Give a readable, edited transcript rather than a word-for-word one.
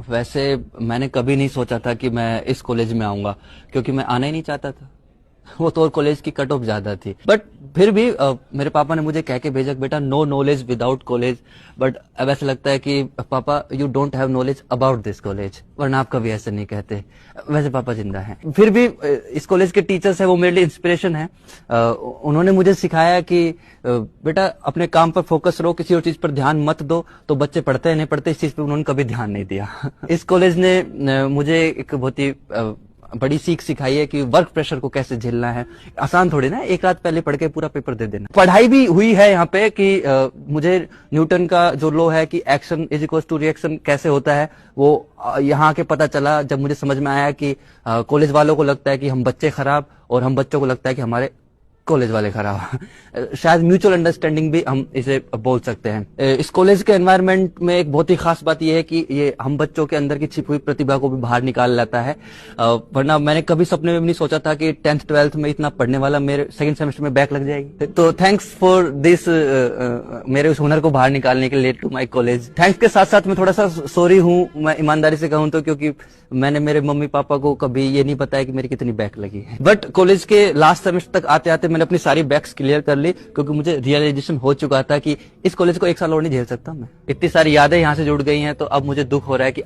वैसे मैंने कभी नहीं सोचा था कि मैं इस कॉलेज में आऊंगा, क्योंकि मैं आना ही नहीं चाहता था। वो तो और कॉलेज की कट ऑफ ज्यादा थी, बट फिर भी मेरे पापा ने मुझे कह के भेजा कि बेटा no knowledge without college. But अब ऐसा लगता है कि पापा you don't have knowledge about this college, वरना आप कभी ऐसे नहीं कहते। वैसे पापा जिंदा हैं। फिर भी इस कॉलेज के टीचर्स है वो मेरे लिए इंस्पिरेशन है। उन्होंने मुझे सिखाया कि बेटा अपने काम पर फोकस रहो, किसी और चीज पर ध्यान मत दो। तो बच्चे पढ़ते हैं नहीं पढ़ते, इस चीज पे उन्होंने कभी ध्यान नहीं दिया। इस कॉलेज ने मुझे एक बहुत ही बड़ी सीख सिखाई है कि वर्क प्रेशर को कैसे झेलना है। आसान थोड़ी ना एक रात पहले पढ़ के पूरा पेपर दे देना। पढ़ाई भी हुई है यहाँ पे कि मुझे न्यूटन का जो लॉ है कि action is equal to reaction कैसे होता है, वो यहाँ के पता चला जब मुझे समझ में आया कि कॉलेज वालों को लगता है कि हम बच्चे खराब, और हम बच्चों को लगता है कि हमारे कॉलेज वाले खराब। शायद म्यूचुअल अंडरस्टैंडिंग भी हम इसे बोल सकते हैं। इस कॉलेज के एनवायरनमेंट में एक बहुत ही खास बात यह है कि ये हम बच्चों के अंदर की छिपी हुई प्रतिभा को भी बाहर निकाल लाता है। वरना मैंने कभी सपने में भी नहीं सोचा था कि 10th 12th में इतना पढ़ने वाला मेरे सेकंड सेमेस्टर में बैक लग जाएगी। तो थैंक्स फॉर दिस, मेरे उस हुनर को बाहर निकालने के लिए टू माई कॉलेज। थैंक्स के साथ साथ मैं थोड़ा सा सॉरी हूँ, मैं ईमानदारी से कहूँ तो, क्योंकि मैंने मेरे मम्मी पापा को कभी ये नहीं बताया कि मेरी कितनी बैक लगी है। बट कॉलेज के लास्ट सेमेस्टर तक आते आते मैंने अपनी सारी बैक्स क्लियर कर ली, क्योंकि मुझे रियलाइजेशन हो चुका था कि इस कॉलेज को एक साल और नहीं झेल सकता मैं। इतनी सारी यादें यहाँ से जुड़ गई हैं, तो अब मुझे दुख हो रहा है कि